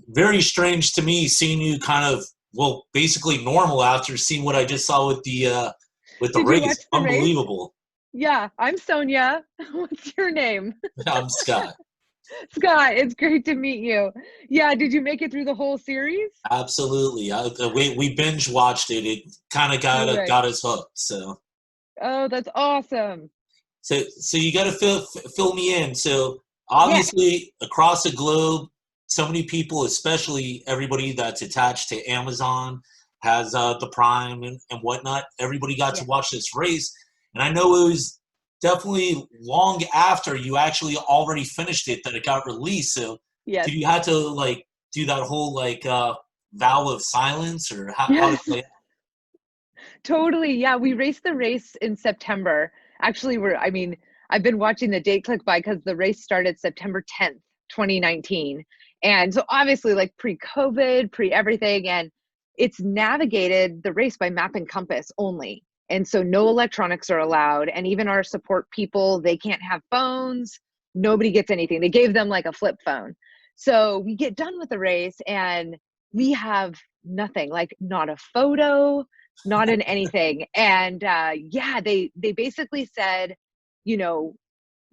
Very strange to me seeing you kind of, well, basically normal after seeing what I just saw with the Did you race. watch the race? Unbelievable. Yeah, I'm Sonia. What's your name? I'm Scott. Scott, it's great to meet you. Yeah, did you make it through the whole series? Absolutely. We binge watched it. It kind of Good. got us hooked. Oh, that's awesome. So you got to fill me in. So Yeah, obviously across the globe, so many people, especially everybody that's attached to Amazon, has the Prime and whatnot. Everybody got to yeah, watch this race, and I know it was definitely long after you actually already finished it that it got released. So yes. did you have to like do that whole vow of silence, or how to Yes, play? totally. Yeah, we raced the race in September. Actually, I mean, I've been watching the date click by because the race started September 10th, 2019. And so obviously like pre-COVID, pre-everything, and it's navigated the race by map and compass only. And so no electronics are allowed. And even our support people, they can't have phones. Nobody gets anything. They gave them like a flip phone. So we get done with the race and we have nothing, like not a photo, not in anything. And yeah, they basically said, you know,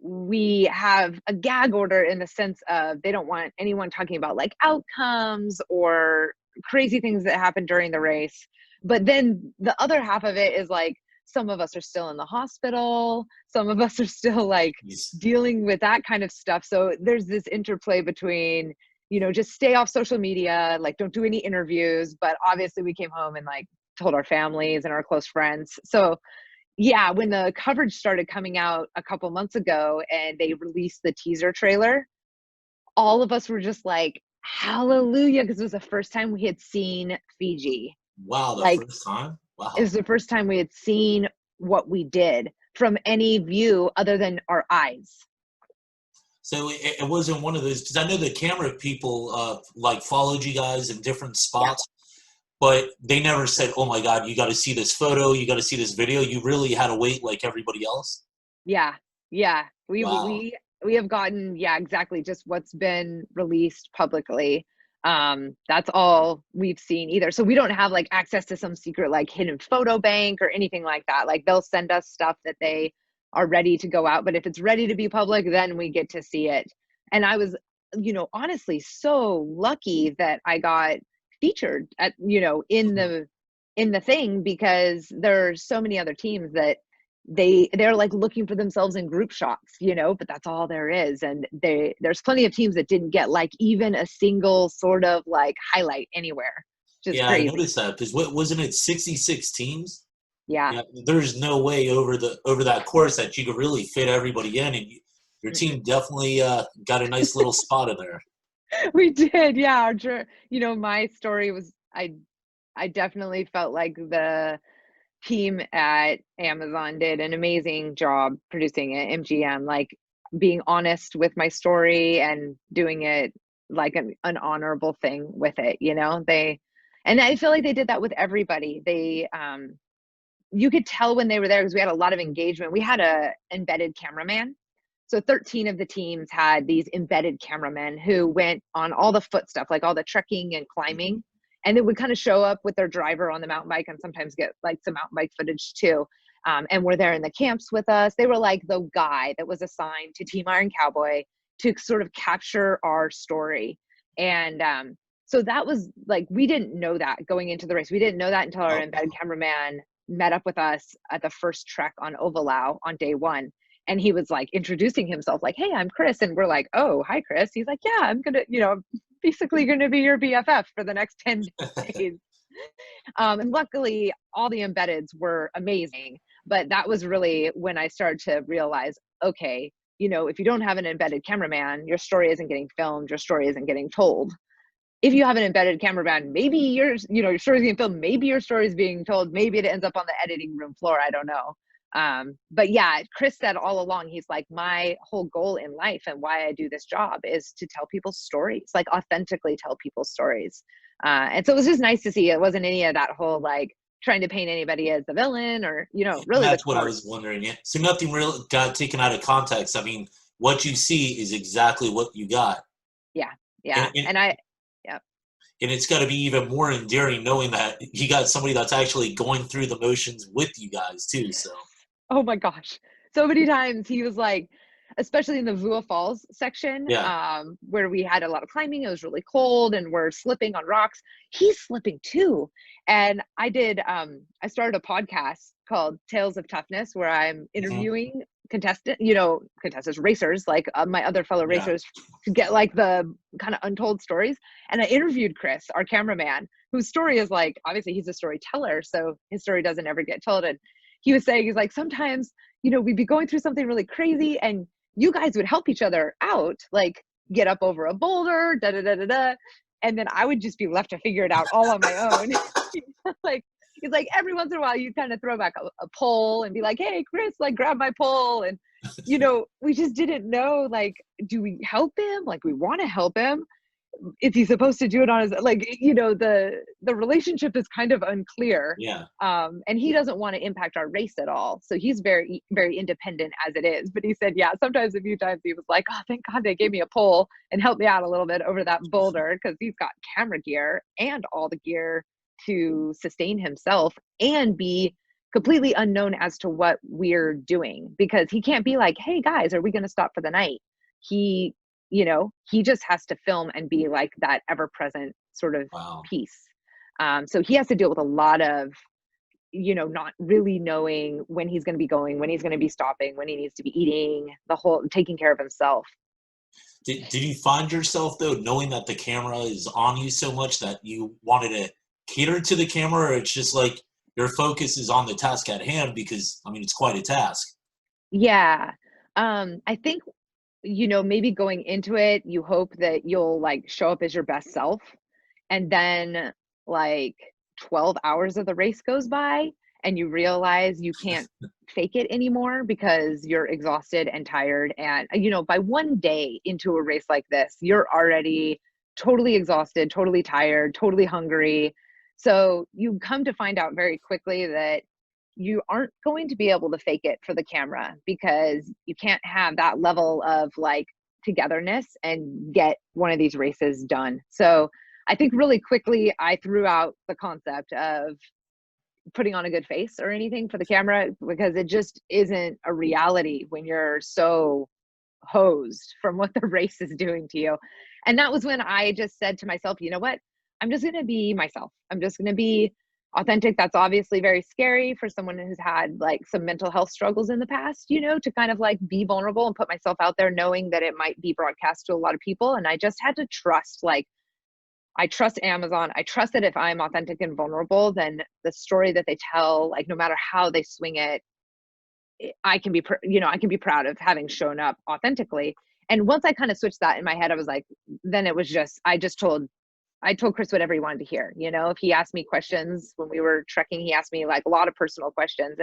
we have a gag order in the sense of they don't want anyone talking about like outcomes or crazy things that happen during the race. But then the other half of it is like some of us are still in the hospital, some of us are still like Yes. dealing with that kind of stuff. So there's this interplay between, just stay off social media, like don't do any interviews. But obviously we came home and like told our families and our close friends. So yeah, when the coverage started coming out a couple months ago and they released the teaser trailer, all of us were just like, hallelujah, because it was the first time we had seen Fiji. Wow, the Like, first time. it Wow. was the first time we had seen what we did from any view other than our eyes. So it wasn't one of those because I know the camera people like followed you guys in different Yeah. spots, but they never said, "Oh my God, you got to see this photo, you got to see this video." You really had to wait like everybody else. Yeah. Yeah. We Wow. we we have gotten, yeah, exactly, just what's been released publicly. That's all we've seen either. So we don't have like access to some secret like hidden photo bank or anything like that. Like they'll send us stuff that they are ready to go out, but if it's ready to be public, then we get to see it. And I was, honestly so lucky that I got featured at, Mhm. in the thing because there's so many other teams that they're like looking for themselves in group shots, but that's all there is. And there's plenty of teams that didn't get like even a single sort of like highlight anywhere. Just Yeah, I crazy. noticed that because what wasn't it 66 teams? Yeah. Yeah, there's no way over that course that you could really fit everybody in, and your team Mm-mm. definitely got a nice little spot in there. We did. Yeah. My story was, I definitely felt like the team at Amazon did an amazing job producing it, MGM, like being honest with my story and doing it like an honorable thing with it, and I feel like they did that with everybody. You could tell when they were there because we had a lot of engagement. We had a embedded cameraman. So 13 of the teams had these embedded cameramen who went on all the foot stuff, like all the trekking and climbing. And they would kind of show up with their driver on the mountain bike and sometimes get like some mountain bike footage too. And were there in the camps with us. They were like the guy that was assigned to Team Iron Cowboy to sort of capture our story. And so that was like, we didn't know that going into the race. We didn't know that until our Oh, embedded cameraman met up with us at the first trek on Ovalau on day one. And he was like introducing himself like, hey, I'm Chris. And we're like, oh, hi, Chris. He's like, yeah, I'm gonna, basically gonna be your BFF for the next 10 days. And luckily all the embeddeds were amazing, but that was really when I started to realize, okay, if you don't have an embedded cameraman, your story isn't getting filmed, your story isn't getting told. If you have an embedded cameraman, maybe your story's being filmed, maybe your story's being told, maybe it ends up on the editing room floor. I don't know. But yeah, Chris said all along, he's like, my whole goal in life and why I do this job is to tell people's stories, like authentically tell people's stories. And so it was just nice to see it wasn't any of that whole like trying to paint anybody as the villain or, and really the that's what I was wondering. Yeah. So nothing real got taken out of context. I mean, what you see is exactly what you got. yeah, And, yeah. and And Yep. And it's got to be even more endearing knowing that you got somebody that's actually going through the motions with you guys too. So Oh my gosh. So many times he was like, especially in the Vua Falls section, yeah. where we had a lot of climbing, it was really cold and we're slipping on rocks. He's slipping too. And I started a podcast called Tales of Toughness where I'm Hmm. interviewing contestants, racers, like my other fellow Yeah. racers to get like the kind of untold stories. And I interviewed Chris, our cameraman, whose story is like, obviously he's a storyteller, so his story doesn't ever get told. And he was saying, he's like, sometimes, we'd be going through something really crazy and you guys would help each other out, like get up over a boulder, da da da da da. And then I would just be left to figure it out all on my own. Like, he's like, every once in a while you kind of throw back a pole and be like, hey, Chris, like grab my pole. And, we just didn't know, like, do we help him? Like, we want to help him. Is he supposed to do it on his, like, the relationship is kind of unclear. Yeah. And he doesn't want to impact our race at all, so he's very, very independent as it is. But he said, yeah, sometimes a few times he was like, oh, thank God they gave me a pole and helped me out a little bit over that boulder, because he's got camera gear and all the gear to sustain himself and be completely unknown as to what we're doing, because he can't be like, hey guys, are we going to stop for the night? He just has to film and be like that ever-present sort of Wow. piece. So he has to deal with a lot of, not really knowing when he's going to be going, when he's going to be stopping, when he needs to be eating, the whole taking care of himself. Did you find yourself though knowing that the camera is on you so much that you wanted to cater to the camera, or it's just like your focus is on the task at hand because I mean it's quite a task. Yeah. I think, maybe going into it, you hope that you'll like show up as your best self. And then like 12 hours of the race goes by and you realize you can't fake it anymore because you're exhausted and tired. And, by one day into a race like this, you're already totally exhausted, totally tired, totally hungry. So you come to find out very quickly that you aren't going to be able to fake it for the camera, because you can't have that level of like togetherness and get one of these races done. So I think really quickly I threw out the concept of putting on a good face or anything for the camera, because it just isn't a reality when you're so hosed from what the race is doing to you. And that was when I just said to myself, you know what? I'm just going to be myself. I'm just going to be authentic. That's obviously very scary for someone who's had like some mental health struggles in the past, to kind of like be vulnerable and put myself out there knowing that it might be broadcast to a lot of people. And I just had to trust, like, I trust Amazon. I trust that if I'm authentic and vulnerable, then the story that they tell, like no matter how they swing it, I can be, I can be proud of having shown up authentically. And once I kind of switched that in my head, I was like, then it was just, I told Chris whatever he wanted to hear. If he asked me questions when we were trekking, he asked me like a lot of personal questions,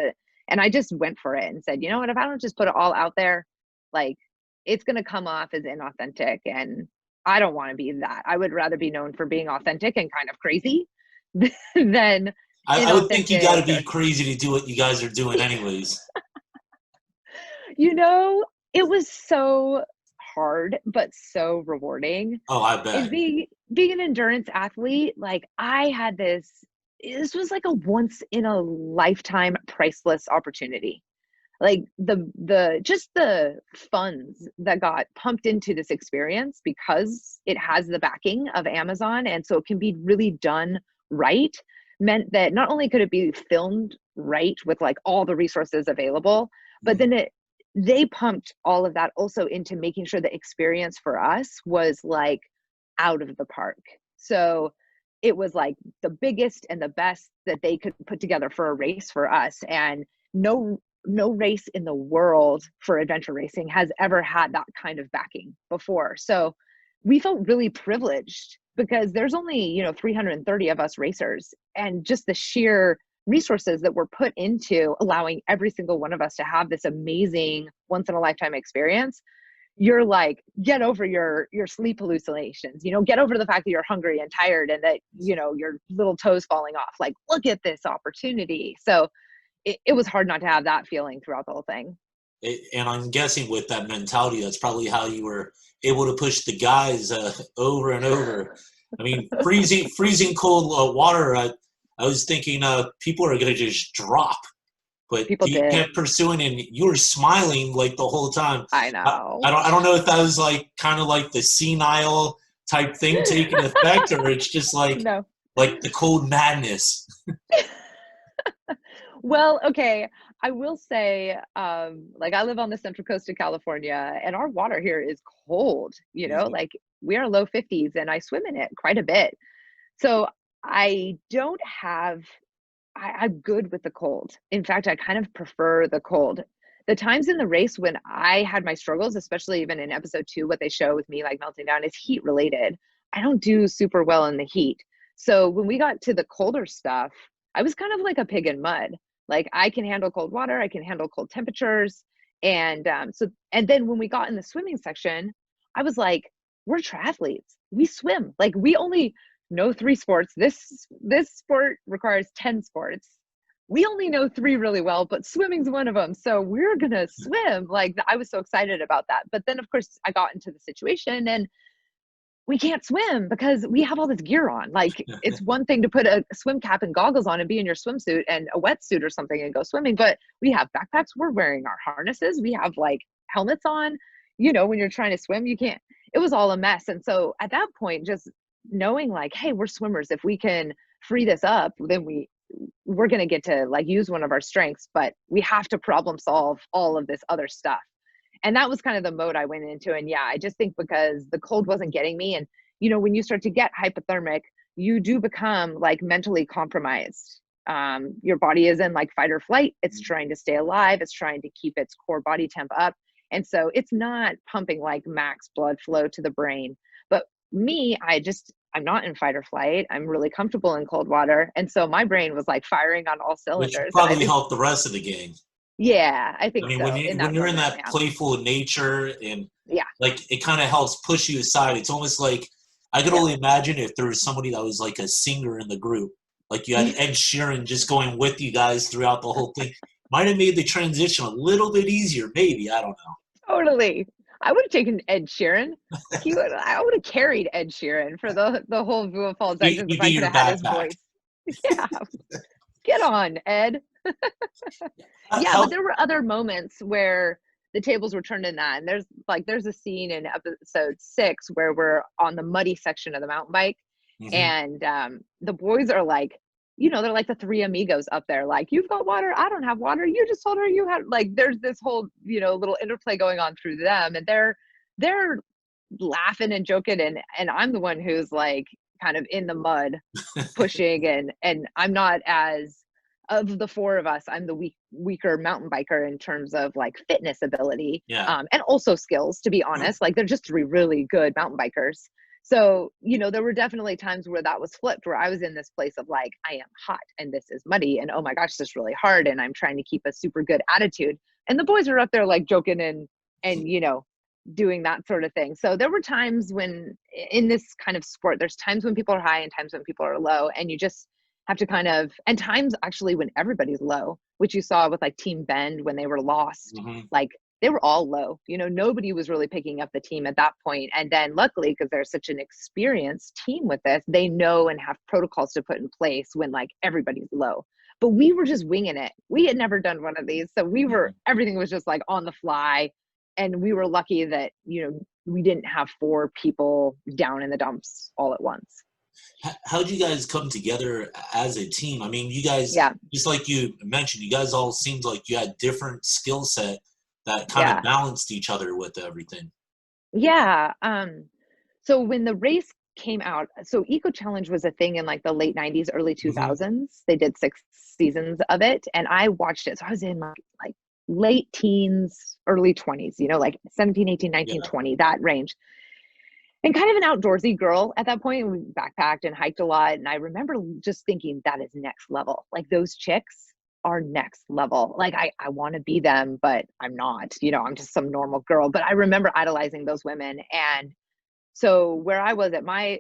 and I just went for it and said, you know what, if I don't just put it all out there, like it's going to come off as inauthentic, and I don't want to be that. I would rather be known for being authentic and kind of crazy than I would think you got to inauthentic. be crazy to do what you guys are doing, anyways. It was so hard, but so rewarding. Oh, I And bet. being an endurance athlete, like I had this was like a once in a lifetime priceless opportunity. Like just the funds that got pumped into this experience because it has the backing of Amazon, and so it can be really done right, meant that not only could it be filmed right with like all the resources available, but Mhm. then they pumped all of that also into making sure the experience for us was like out of the park. So it was like the biggest and the best that they could put together for a race for us. And no race in the world for adventure racing has ever had that kind of backing before. So we felt really privileged because there's only, 330 of us racers, and just the sheer resources that were put into allowing every single one of us to have this amazing once in a lifetime experience. You're like, get over your sleep hallucinations, get over the fact that you're hungry and tired and that, your little toes falling off. Like, look at this opportunity. So it was hard not to have that feeling throughout the whole thing. And I'm guessing with that mentality, that's probably how you were able to push the guys over and over. I mean, freezing cold water. I was thinking people are gonna just drop, but People you did. kept pursuing, and you were smiling like the whole time. I I, know. I don't know if that was like kind of like the senile type thing taking effect, or it's just No. like the cold madness. Well, okay. I will say, like I live on the central coast of California and our water here is cold, Mhm. like we are low 50s and I swim in it quite a bit. So I don't have, I'm good with the cold. In fact, I kind of prefer the cold. The times in the race when I had my struggles, especially even in episode 2, what they show with me like melting down is heat related. I don't do super well in the heat. So when we got to the colder stuff, I was kind of like a pig in mud. Like I can handle cold water, I can handle cold temperatures. And then when we got in the swimming section, I was like, we're triathletes. We swim. Like we only know 3 sports. This sport requires 10 sports. We only know 3 really well, but swimming's one of them. So we're gonna swim. Like I was so excited about that. But then of course I got into the situation and we can't swim because we have all this gear on. Like it's one thing to put a swim cap and goggles on and be in your swimsuit and a wetsuit or something and go swimming, but we have backpacks, we're wearing our harnesses, we have like helmets on. When you're trying to swim, you can't. It was all a mess. And so at that point, just knowing like, hey, we're swimmers. If we can free this up, then we're going to get to like use one of our strengths, but we have to problem solve all of this other stuff. And that was kind of the mode I went into. And yeah, I just think because the cold wasn't getting me. And, when you start to get hypothermic, you do become like mentally compromised. Your body is in like fight or flight. It's trying to stay alive. It's trying to keep its core body temp up. And so it's not pumping like max blood flow to the brain. But me, I'm not in fight or flight. I'm really comfortable in cold water. And so my brain was like firing on all Which cylinders. And I probably think, helped the rest of the gang. yeah, I I think mean, so in when that you're in moment. that Yeah. playful nature and Yeah. like it kind of helps push you aside. It's almost like I could Yeah. only imagine if there was somebody that was like a singer in the group, like you had Ed Sheeran just going with you guys throughout the whole thing. Might have made the transition a little bit easier, maybe. I don't know. Totally. I would have taken Ed Sheeran. I would have carried Ed Sheeran for the whole Vua Falls Exits if He'd be I could your have had his backpack. voice. Yeah. Get on, Ed. Yeah, but How there were other moments where the tables were turned in that. And there's a scene in episode 6 where we're on the muddy section of the mountain bike. mhm. And the boys are like, they're like the 3 amigos up there. Like, you've got water, I don't have water. You just told her you had, like, there's this whole, little interplay going on through them. And they're laughing and joking. And I'm the one who's like kind of in the mud pushing and I'm not as of the 4 of us, I'm the weaker mountain biker in terms of like fitness ability, Yeah. and also skills, to be honest. Like they're just 3 really good mountain bikers. So, there were definitely times where that was flipped, where I was in this place of like, I am hot and this is muddy and oh my gosh, this is really hard. And I'm trying to keep a super good attitude. And the boys are up there like joking and doing that sort of thing. So there were times when in this kind of sport, there's times when people are high and times when people are low. And you just have to and times actually when everybody's low, which you saw with like Team Bend when they were lost, Mhm. like they were all low. Nobody was really picking up the team at that point. And then luckily, because they're such an experienced team with this, they know and have protocols to put in place when like everybody's low. But we were just winging it. We had never done one of these. So Mhm. everything was just like on the fly. And we were lucky that, we didn't have 4 people down in the dumps all at once. How'd you guys come together as a team? I mean, you guys, Yeah. just like you mentioned, you guys all seemed like you had different skill set that kind of Yeah. balanced each other with everything. Yeah. So when the race came out, so Eco Challenge was a thing in like the late 90s, early Hmm. 2000s. They did 6 seasons of it and I watched it. So I was in my like late teens, early 20s, like 17, 18, 19, Yeah. 20, that range. And kind of an outdoorsy girl at that point. We backpacked and hiked a lot. And I remember just thinking that is next level. Like those chicks are next level. Like I want to be them, but I'm not, I'm just some normal girl. But I remember idolizing those women. And so where I was at my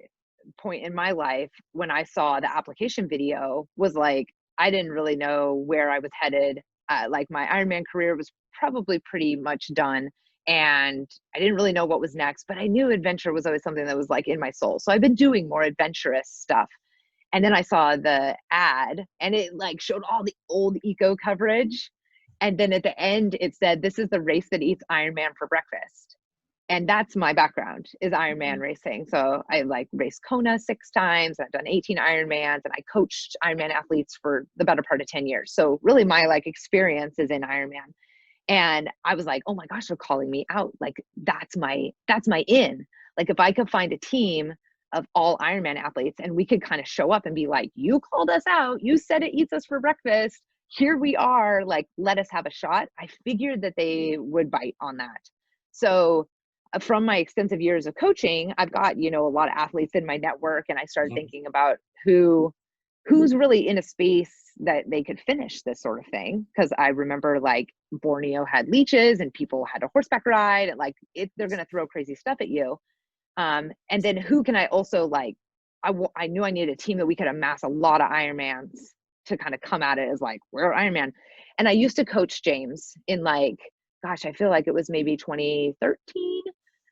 point in my life when I saw the application video was like, I didn't really know where I was headed. Like my Ironman career was probably pretty much done. And I didn't really know what was next, but I knew adventure was always something that was like in my soul. So I've been doing more adventurous stuff. And then I saw the ad and it like showed all the old eco coverage. And then at the end, it said, "This is the race that eats Iron Man for breakfast." And that's my background, is Ironman racing. So I like raced Kona 6 times. I've done 18 Ironmans, and I coached Ironman athletes for the better part of 10 years. So really my like experience is in Ironman. And I was like, oh my gosh, they're calling me out. Like that's my in. Like if I could find a team of all Ironman athletes and we could kind of show up and be like, you called us out, you said it eats us for breakfast, here we are, like let us have a shot. I figured that they would bite on that. So from my extensive years of coaching, I've got, you know, a lot of athletes in my network, and I started thinking about who's really in a space that they could finish this sort of thing. Cause I remember like Borneo had leeches and people had a horseback ride, and like they're going to throw crazy stuff at you. And then who can I also like, I knew I needed a team that we could amass a lot of Ironmans to kind of come at it as like, we're Ironman. And I used to coach James in like, gosh, I feel like it was maybe 2013.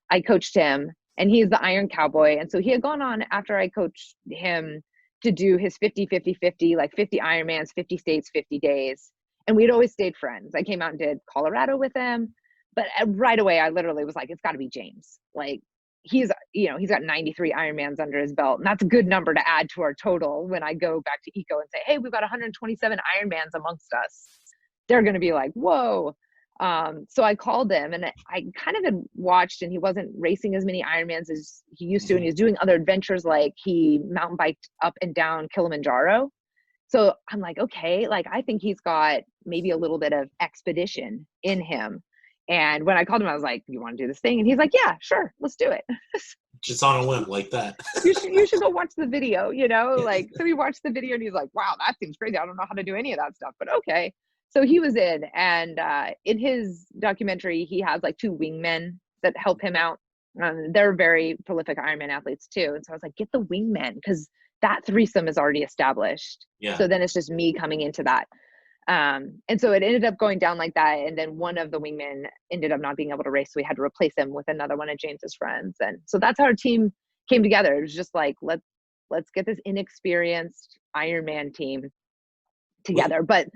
I coached him, and he's the Iron Cowboy. And so he had gone on after I coached him to do his 50, like 50 Ironmans, 50 states, 50 days. And we'd always stayed friends. I came out and did Colorado with him, but right away I literally was like, it's got to be James. Like he's, you know, he's got 93 Ironmans under his belt, and that's a good number to add to our total. When I go back to Eco and say, hey, we've got 127 Ironmans amongst us, they're going to be like, whoa. So I called him, and I kind of had watched, and he wasn't racing as many Ironmans as he used to. And he was doing other adventures, like he mountain biked up and down Kilimanjaro. So I'm like, okay, like I think he's got maybe a little bit of expedition in him. And when I called him, I was like, you want to do this thing? And he's like, yeah, sure, let's do it. Just on a whim like that. you should go watch the video, you know, like, so he watched the video and he's like, wow, that seems crazy. I don't know how to do any of that stuff, but okay. So he was in, and in his documentary, he has like 2 wingmen that help him out. They're very prolific Ironman athletes too. And so I was like, get the wingmen, because that threesome is already established. Yeah. So then it's just me coming into that. And so it ended up going down like that. And then one of the wingmen ended up not being able to race. So we had to replace him with another one of James's friends. And so that's how our team came together. It was just like, let's get this inexperienced Ironman team together. But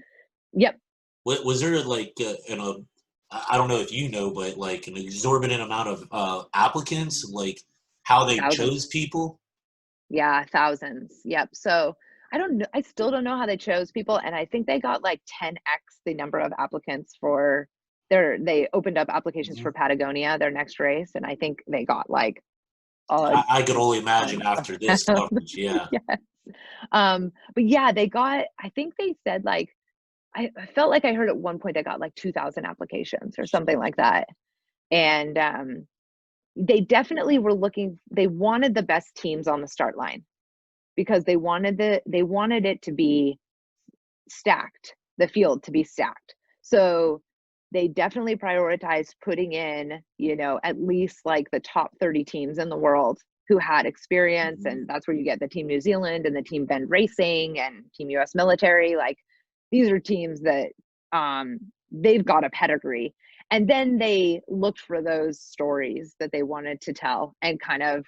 yep. Was there like I don't know if you know, but like an exorbitant amount of applicants, like how they chose people? Yeah, thousands. Yep. So I don't know. I still don't know how they chose people. And I think they got like 10x the number of applicants for they opened up applications for Patagonia, their next race. And I think they got like, I could only imagine after this coverage. Yeah. Yes. But yeah, they got, I think they said like, I felt like I heard at one point they got like 2,000 applications or something like that. And they definitely were they wanted the best teams on the start line, because they wanted it to be stacked, the field to be stacked. So they definitely prioritized putting in, you know, at least like the top 30 teams in the world who had experience. And that's where you get the Team New Zealand and the Team Bend Racing and Team US Military. Like these are teams that they've got a pedigree. And then they looked for those stories that they wanted to tell and kind of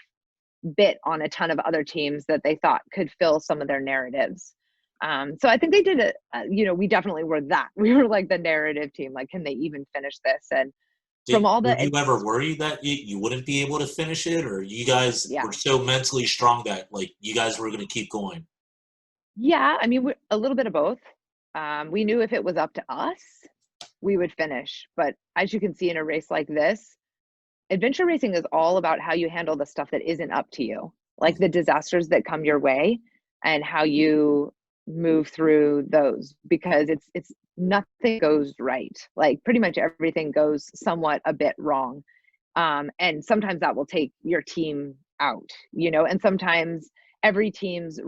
bit on a ton of other teams that they thought could fill some of their narratives. So I think they did it. You know, we definitely were that. We were like the narrative team. Like, can they even finish this? And from all the, were you ever worried that you wouldn't be able to finish it, or you guys were so mentally strong that like you guys were going to keep going? Yeah, I mean, a little bit of both. We knew if it was up to us, we would finish. But as you can see in a race like this, adventure racing is all about how you handle the stuff that isn't up to you, like the disasters that come your way and how you move through those, because it's nothing goes right. Like pretty much everything goes somewhat a bit wrong. And sometimes that will take your team out, you know, and sometimes every team's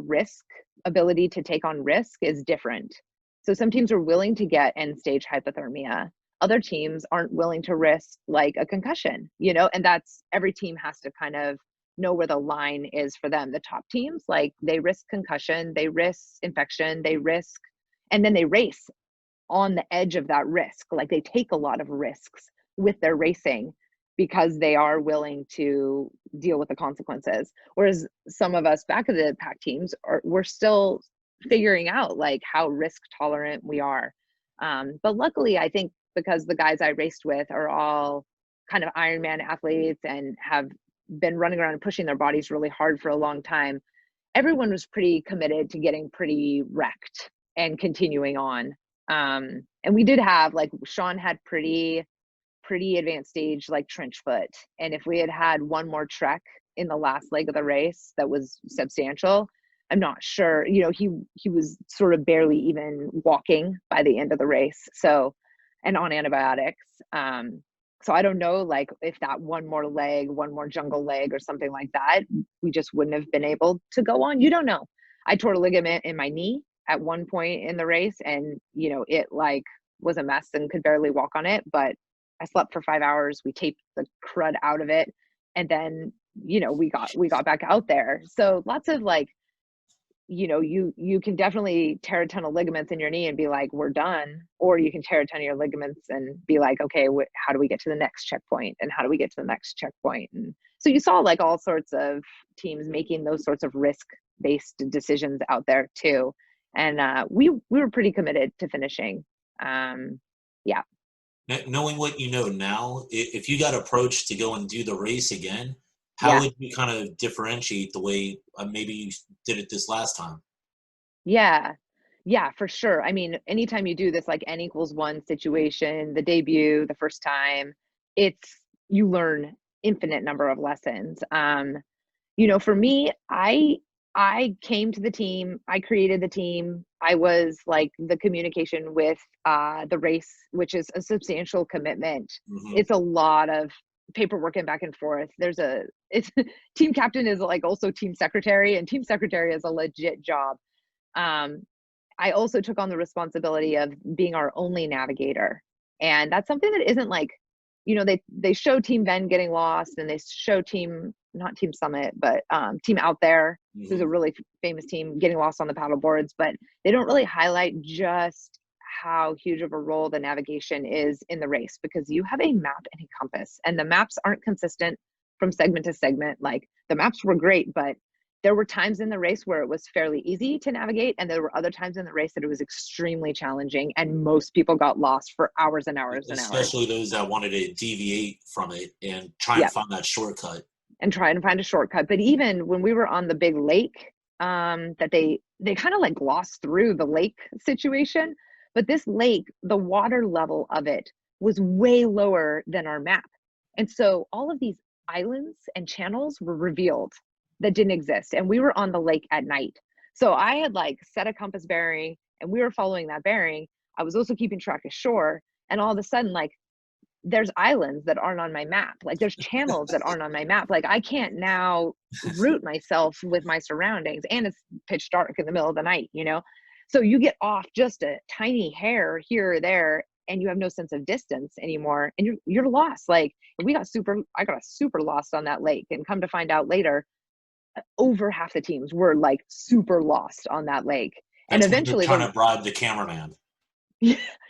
ability to take on risk is different. So some teams are willing to get end stage hypothermia. Other teams aren't willing to risk like a concussion, you know, and every team has to kind of know where the line is for them. The top teams, like they risk concussion, they risk infection, and then they race on the edge of that risk. Like they take a lot of risks with their racing because they are willing to deal with the consequences. Whereas some of us back of the pack teams we're still figuring out like how risk tolerant we are. But luckily, I think because the guys I raced with are all kind of Ironman athletes and have been running around and pushing their bodies really hard for a long time, everyone was pretty committed to getting pretty wrecked and continuing on. And we did have, like, Sean had pretty advanced stage, like trench foot. And if we had had one more trek in the last leg of the race that was substantial, I'm not sure, you know, he was sort of barely even walking by the end of the race. So, and on antibiotics. So I don't know, like, if that one more jungle leg or something like that, we just wouldn't have been able to go on. You don't know. I tore a ligament in my knee at one point in the race, and, you know, it like was a mess and could barely walk on it, but I slept for 5 hours. We taped the crud out of it. And then, you know, we got back out there. So lots of, like, you know, you can definitely tear a ton of ligaments in your knee and be like, we're done. Or you can tear a ton of your ligaments and be like, okay, how do we get to the next checkpoint? And how do we get to the next checkpoint? And so you saw, like, all sorts of teams making those sorts of risk-based decisions out there too. And we were pretty committed to finishing. Yeah. Knowing what you know now, if you got approached to go and do the race again, how Yeah. would you kind of differentiate the way maybe you did it this last time? Yeah. Yeah, for sure. I mean, anytime you do this, like, N=1 situation, the debut, the first time, you learn infinite number of lessons. You know, for me, I came to the team, I created the team. I was like the communication with the race, which is a substantial commitment. Hmm. It's a lot of paperwork and back and forth. It's team captain is like also team secretary, and team secretary is a legit job. Um, I also took on the responsibility of being our only navigator. And that's something that isn't like, you know, they show Team Ben getting lost, and they show not Team Summit, but Team Out There, who's a Hmm. really famous team, getting lost on the paddle boards, but they don't really highlight just how huge of a role the navigation is in the race, because you have a map and a compass, and the maps aren't consistent from segment to segment. Like, the maps were great, but there were times in the race where it was fairly easy to navigate, and there were other times in the race that it was extremely challenging, and most people got lost for hours and hours and hours. Especially those that wanted to deviate from it and try and Yep, find that shortcut. and try and find a shortcut. But even when we were on the big lake, that they kind of like glossed through the lake situation, but this lake, the water level of it was way lower than our map. And so all of these islands and channels were revealed that didn't exist. And we were on the lake at night. So I had, like, set a compass bearing, and we were following that bearing. I was also keeping track of shore. And all of a sudden, like, there's islands that aren't on my map. Like, there's channels that aren't on my map. Like, I can't now root myself with my surroundings. And it's pitch dark in the middle of the night, you know? So you get off just a tiny hair here or there, and you have no sense of distance anymore, and you're lost. Like, I got super lost on that lake, and come to find out later, over half the teams were, like, super lost on that lake. And That's when you're eventually trying to bribe the cameraman.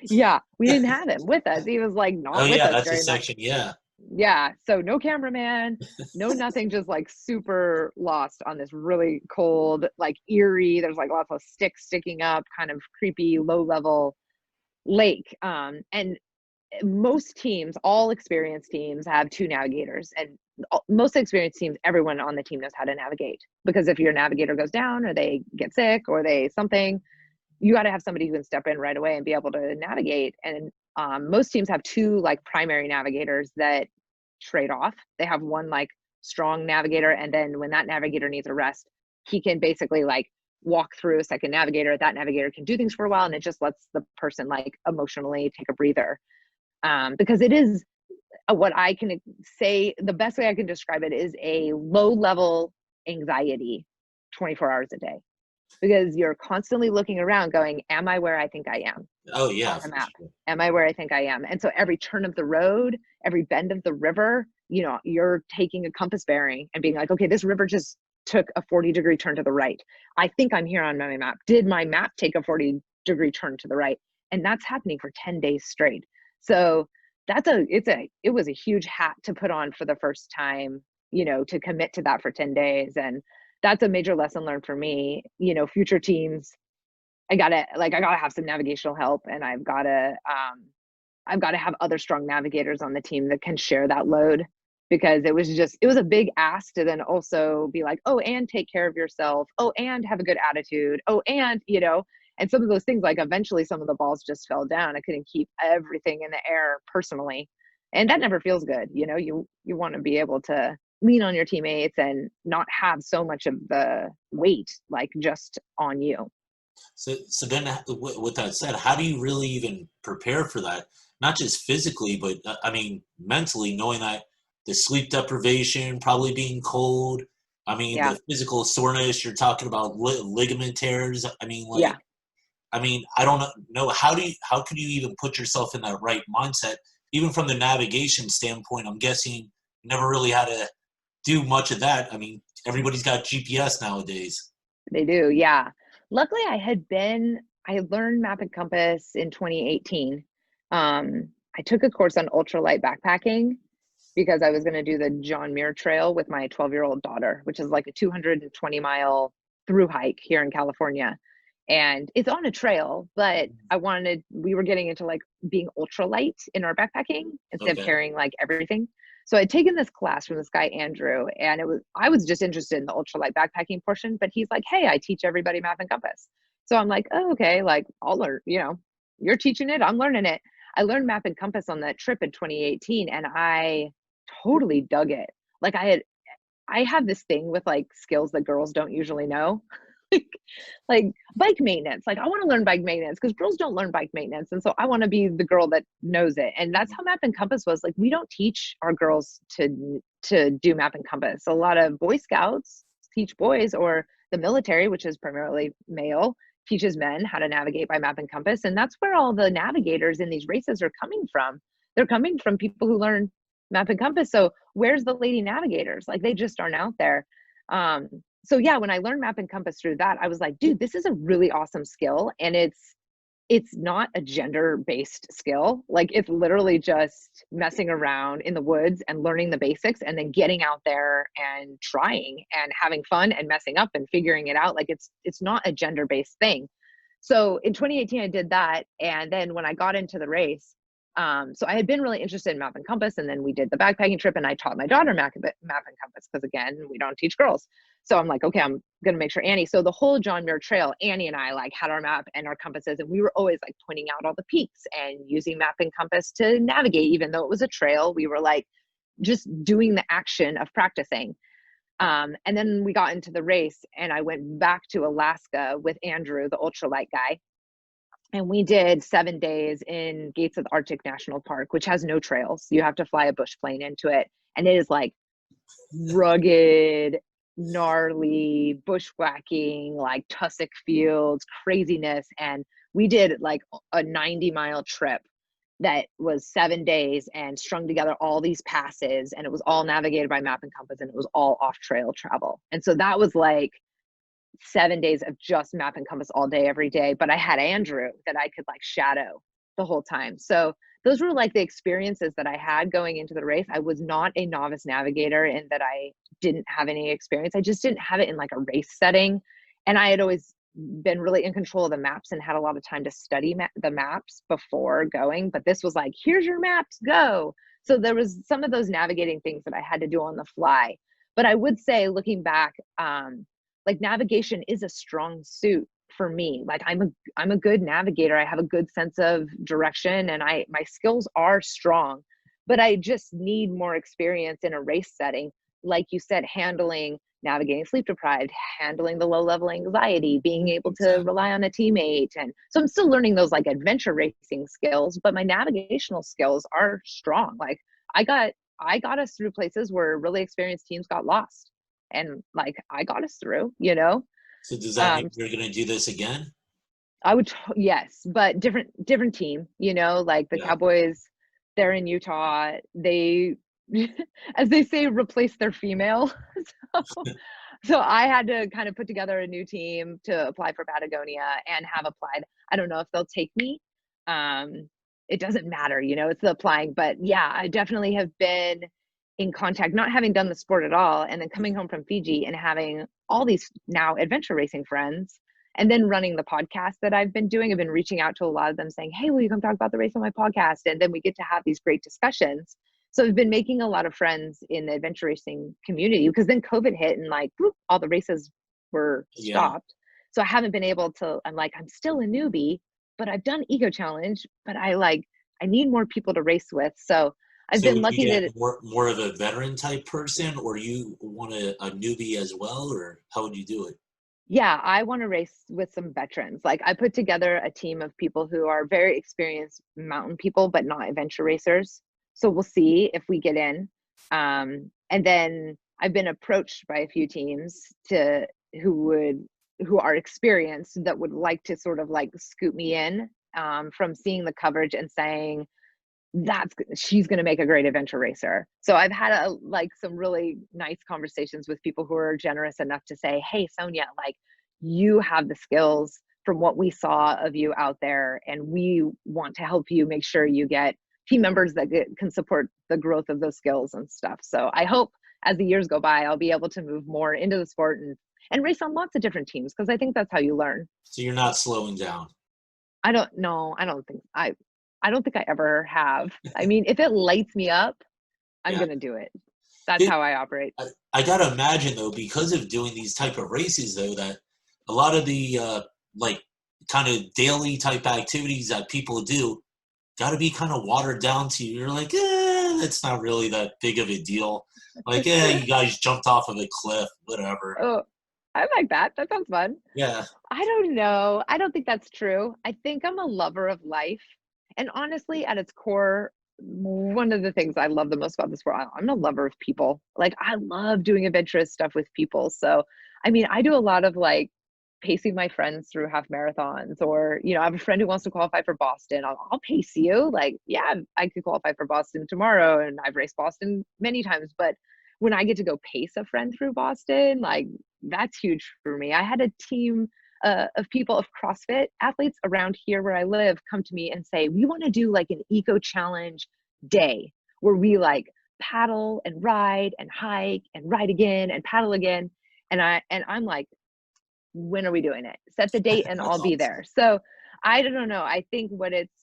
yeah, we didn't have him with us. He was, like, Oh not with yeah, us that's a during that. section. Yeah, Yeah, so no cameraman, no nothing, just, like, super lost on this really cold, like, eerie, there's, like, lots of sticks sticking up, kind of creepy, low level lake. And most teams, all experienced teams, have 2 navigators, and most experienced teams, everyone on the team knows how to navigate, because if your navigator goes down or they get sick or they something, you got to have somebody who can step in right away and be able to navigate. And most teams have 2, like, primary navigators that trade off. They have one, like, strong navigator, and then when that navigator needs a rest, he can basically, like, walk through a second navigator. That navigator can do things for a while, and it just lets the person, like, emotionally take a breather. Because it is, what I can say, the best way I can describe it is a low level anxiety 24 hours a day, because you're constantly looking around going, am I where I think I am oh on yeah, the for map? sure. Am I where I think I am? And so every turn of the road, every bend of the river, you know, you're taking a compass bearing and being like, okay, this river just took a 40-degree turn to the right. I think I'm here on my map. Did my map take a 40-degree turn to the right? And that's happening for 10 days straight. So it was a huge hat to put on for the first time, to commit to that for 10 days. And that's a major lesson learned for me. Future teams, I gotta have some navigational help, and I've got to have other strong navigators on the team that can share that load, because it was a big ask to then also be like, oh, and take care of yourself. Oh, and have a good attitude. Oh, and some of those things, like eventually some of the balls just fell down. I couldn't keep everything in the air personally. And that never feels good. You want to be able to lean on your teammates and not have so much of the weight like just on you. So then, with that said, how do you really even prepare for that? Not just physically, but I mean mentally, knowing that the sleep deprivation, probably being cold. I mean, Yeah. the physical soreness. You're talking about ligament tears. I mean, Yeah. I don't know how could you even put yourself in that right mindset, even from the navigation standpoint. I'm guessing you never really had to do much of that. I mean, everybody's got GPS nowadays. They do, yeah. Luckily, I had learned Map and Compass in 2018. I took a course on ultralight backpacking because I was going to do the John Muir Trail with my 12-year-old daughter, which is like a 220-mile through hike here in California. And it's on a trail, but we were getting into like being ultralight in our backpacking instead of Okay. carrying like everything. So I'd taken this class from this guy, Andrew, and I was just interested in the ultralight backpacking portion, but he's like, hey, I teach everybody Map and Compass. So I'm like, oh, okay, like I'll learn, you're teaching it, I'm learning it. I learned Map and Compass on that trip in 2018, and I totally dug it. Like I have this thing with like skills that girls don't usually know. like like bike maintenance. Like I want to learn bike maintenance because girls don't learn bike maintenance. And so I want to be the girl that knows it. And that's how Map and Compass was. Like we don't teach our girls to do Map and Compass. A lot of Boy Scouts teach boys, or the military, which is primarily male, teaches men how to navigate by Map and Compass. And that's where all the navigators in these races are coming from. They're coming from people who learn Map and Compass. So where's the lady navigators? Like they just aren't out there. Um, so yeah, when I learned Map and Compass through that, I was like, dude, this is a really awesome skill. And it's not a gender based skill. Like it's literally just messing around in the woods and learning the basics and then getting out there and trying and having fun and messing up and figuring it out. Like it's not a gender based thing. So in 2018, I did that. And then when I got into the race, so I had been really interested in Map and Compass, and then we did the backpacking trip, and I taught my daughter Map and Compass because again, we don't teach girls. So I'm like, okay, I'm gonna make sure Annie. So the whole John Muir Trail, Annie and I like had our map and our compasses, and we were always like pointing out all the peaks and using Map and Compass to navigate, even though it was a trail. We were like just doing the action of practicing. And then we got into the race, and I went back to Alaska with Andrew, the ultralight guy, and we did 7 days in Gates of the Arctic National Park, which has no trails. You have to fly a bush plane into it. And it is like rugged, gnarly, bushwhacking, like tussock fields, craziness. And we did like a 90-mile trip that was 7 days and strung together all these passes. And it was all navigated by Map and Compass, and it was all off trail travel. And so that was like 7 days of just Map and Compass all day, every day. But I had Andrew that I could like shadow the whole time. So those were like the experiences that I had going into the race. I was not a novice navigator in that I didn't have any experience. I just didn't have it in like a race setting. And I had always been really in control of the maps and had a lot of time to study the maps before going. But this was like, here's your maps, go. So there was some of those navigating things that I had to do on the fly. But I would say, looking back, like navigation is a strong suit for me. Like I'm a good navigator. I have a good sense of direction, and my skills are strong, but I just need more experience in a race setting. Like you said, navigating sleep deprived, handling the low level anxiety, being able to Exactly. rely on a teammate. And so I'm still learning those like adventure racing skills, but my navigational skills are strong. Like I got us through places where really experienced teams got lost. And like I got us through, you know. So does that mean Um, you're going to do this again? yes, but different team, like the Yeah. Cowboys, they're in Utah. They, as they say, replace their female. So, so I had to kind of put together a new team to apply for Patagonia and have applied. I don't know if they'll take me. it doesn't matter, it's the applying. But yeah, I definitely have been in contact, not having done the sport at all, and then coming home from Fiji and having all these now adventure racing friends, and then running the podcast that I've been doing. I've been reaching out to a lot of them saying, hey, will you come talk about the race on my podcast? And then we get to have these great discussions. So I've been making a lot of friends in the adventure racing community, because then COVID hit and like, whoop, all the races were Yeah. stopped. So I haven't been able to, I'm still a newbie, but I've done Eco Challenge, but I need more people to race with. So I've So been would you lucky get that, more of a veteran type person, or you want a newbie as well, or how would you do it? yeah, I want to race with some veterans. Like, I put together a team of people who are very experienced mountain people, but not adventure racers. So we'll see if we get in. And then I've been approached by a few teams who are experienced, that would like to sort of like scoop me in, from seeing the coverage and saying, she's going to make a great adventure racer. So I've had some really nice conversations with people who are generous enough to say, hey, Sonja, like, you have the skills from what we saw of you out there, and we want to help you make sure you get team members that can support the growth of those skills and stuff. So I hope as the years go by, I'll be able to move more into the sport and race on lots of different teams, because I think that's how you learn. So you're not slowing down. I don't know. I don't think I ever have. I mean, if it lights me up, I'm Yeah. gonna do it. That's how I operate. I gotta imagine though, because of doing these type of races though, that a lot of the like kind of daily type activities that people do got to be kind of watered down to you. You're like, that's not really that big of a deal. Like, you guys jumped off of a cliff, whatever. Oh, I like that. That sounds fun. Yeah, I don't know. I don't think that's true. I think I'm a lover of life. And honestly, at its core, one of the things I love the most about this world, I'm a lover of people. Like, I love doing adventurous stuff with people. So, I mean, I do a lot of like pacing my friends through half marathons, or, I have a friend who wants to qualify for Boston. I'll pace you. Like, yeah, I could qualify for Boston tomorrow. And I've raced Boston many times, but when I get to go pace a friend through Boston, like, that's huge for me. I had a team of people, of CrossFit athletes around here where I live, come to me and say, we want to do like an eco challenge day where we like paddle and ride and hike and ride again and paddle again. And I'm like, when are we doing it? Set the date and that's I'll be awesome. there. So I don't know. I think what it's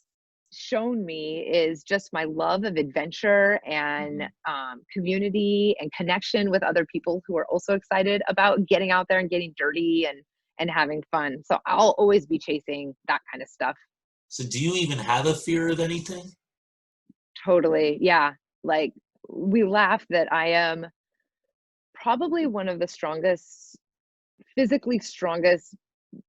shown me is just my love of adventure and Mhm. community and connection with other people who are also excited about getting out there and getting dirty and having fun. So I'll always be chasing that kind of stuff. So, do you even have a fear of anything? Totally. Yeah. Like, we laugh that I am probably one of the strongest, physically strongest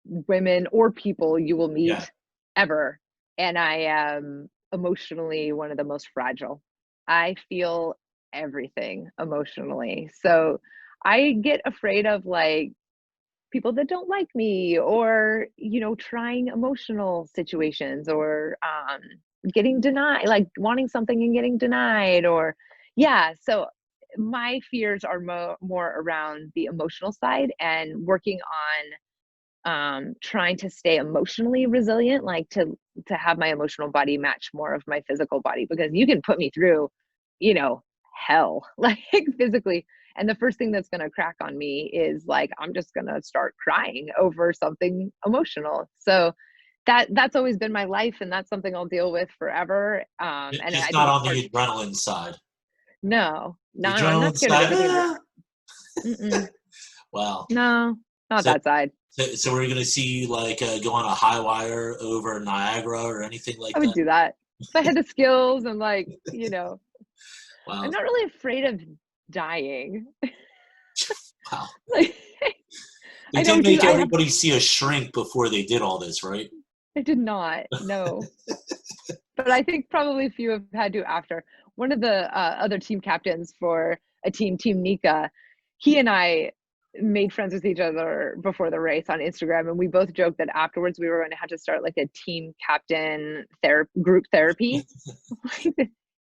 women or people you will Yeah. meet ever. And I am emotionally one of the most fragile. I feel everything emotionally. So I get afraid of like people that don't like me, or, trying emotional situations, or getting denied, like wanting something and getting denied, or, yeah. So my fears are more around the emotional side, and working on trying to stay emotionally resilient, like to have my emotional body match more of my physical body, because you can put me through, you know hell, like, physically, and the first thing that's going to crack on me is like, I'm just going to start crying over something emotional. So that's always been my life, and that's something I'll deal with forever. And Just I not think it's on part. the adrenaline side. No, The I'm not adrenaline scared of side, everything. wow. No, not So, that side. so we're gonna see you like go on a high wire over Niagara or anything I like would that. do that if I had the skills, and like, I'm Wow, not really afraid of dying. wow. Like, They I did don't do. make I have. everybody see a shrink before they did all this, right? I did not. No, but I think probably a few have had to after. One of the other team captains for a Team Nika, he and I made friends with each other before the race on Instagram, and we both joked that afterwards we were going to have to start like a team captain group therapy.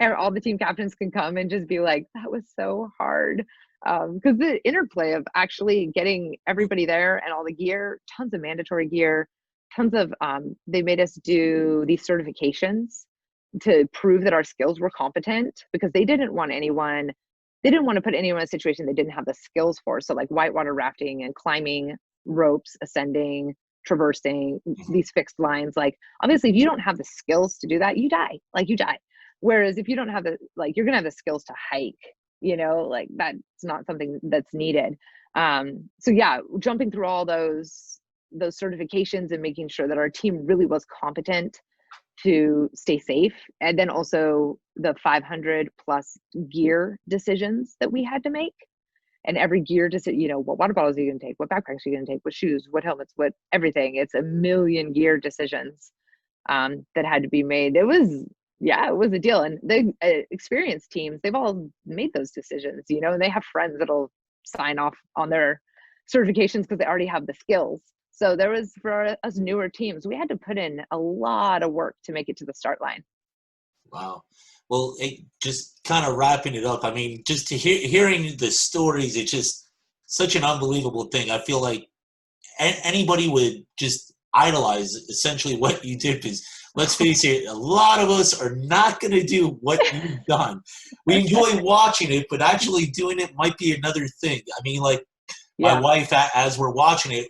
And all the team captains can come and just be like, that was so hard. Because the interplay of actually getting everybody there and all the gear, tons of mandatory gear, tons of, they made us do these certifications to prove that our skills were competent, because they didn't want to put anyone in a situation they didn't have the skills for. So like whitewater rafting and climbing ropes, ascending, traversing these fixed lines. Like obviously if you don't have the skills to do that, you die. Like you die. Whereas if you don't have you're gonna have the skills to hike, like that's not something that's needed. So yeah, jumping through all those certifications and making sure that our team really was competent to stay safe. And then also the 500 plus gear decisions that we had to make. And every gear decision, what water bottles are you going to take? What backpacks are you going to take? What shoes? What helmets? What everything? It's a million gear decisions that had to be made. It was a deal. And the experienced teams, they've all made those decisions, and they have friends that'll sign off on their certifications because they already have the skills. So there was, for us newer teams, we had to put in a lot of work to make it to the start line. Wow. Well, just kind of wrapping it up, I mean, just hearing the stories, it's just such an unbelievable thing. I feel like anybody would just idolize essentially what you did, because let's face it, a lot of us are not going to do what you've done. We enjoy watching it, but actually doing it might be another thing. I mean, like my wife, as we're watching it,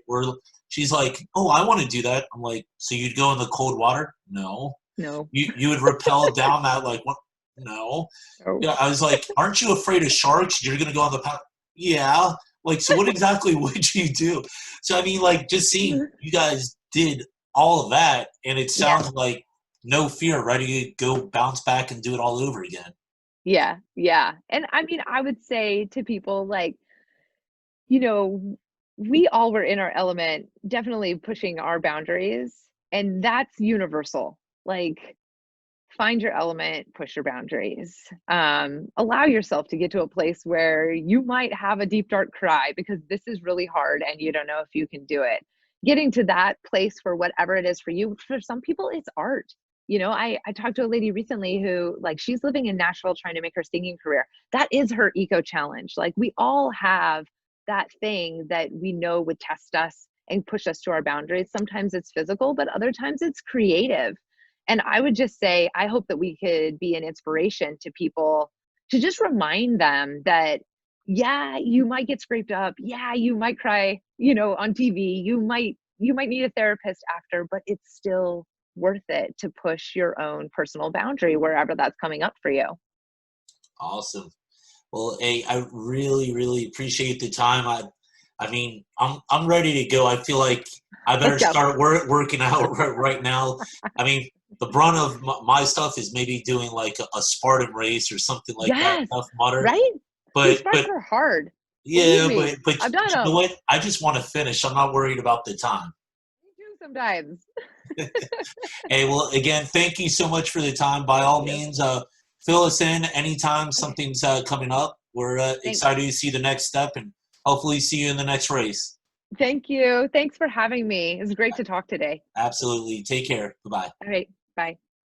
she's like, "Oh, I want to do that." I'm like, "So you'd go in the cold water?" No. You would rappel down that, like, what? No. Oh. Yeah, I was like, "Aren't you afraid of sharks? You're gonna go on the path." Yeah. Like, so what exactly would you do? So I mean, like, just seeing you guys did all of that, and it sounds like no fear, ready to go bounce back and do it all over again. Yeah. And I mean, I would say to people, like, we all were in our element, definitely pushing our boundaries, and that's universal. Like, find your element, push your boundaries. Allow yourself to get to a place where you might have a deep, dark cry because this is really hard and you don't know if you can do it. Getting to that place for whatever it is for you. For some people, it's art. I talked to a lady recently who, like, she's living in Nashville trying to make her singing career. That is her eco challenge. Like, we all have that thing that we know would test us and push us to our boundaries. Sometimes it's physical, but other times it's creative. And I would just say, I hope that we could be an inspiration to people, to just remind them that, you might get scraped up. Yeah, you might cry, on TV. You might need a therapist after, but it's still worth it to push your own personal boundary wherever that's coming up for you. Awesome. Well, hey, I really, really appreciate the time. I mean, I'm ready to go. I feel like I better start working out right now. I mean, the brunt of my stuff is maybe doing like a Spartan race or something like that. Tough Mudder. Right? But Spartans are hard. Yeah, but I've done you know what? I just want to finish. I'm not worried about the time. Me too sometimes. Hey, well, again, thank you so much for the time. By all means, fill us in anytime something's coming up. We're excited to see the next step and hopefully see you in the next race. Thank you. Thanks for having me. It was great to talk today. Absolutely. Take care. Bye-bye. All right. Bye.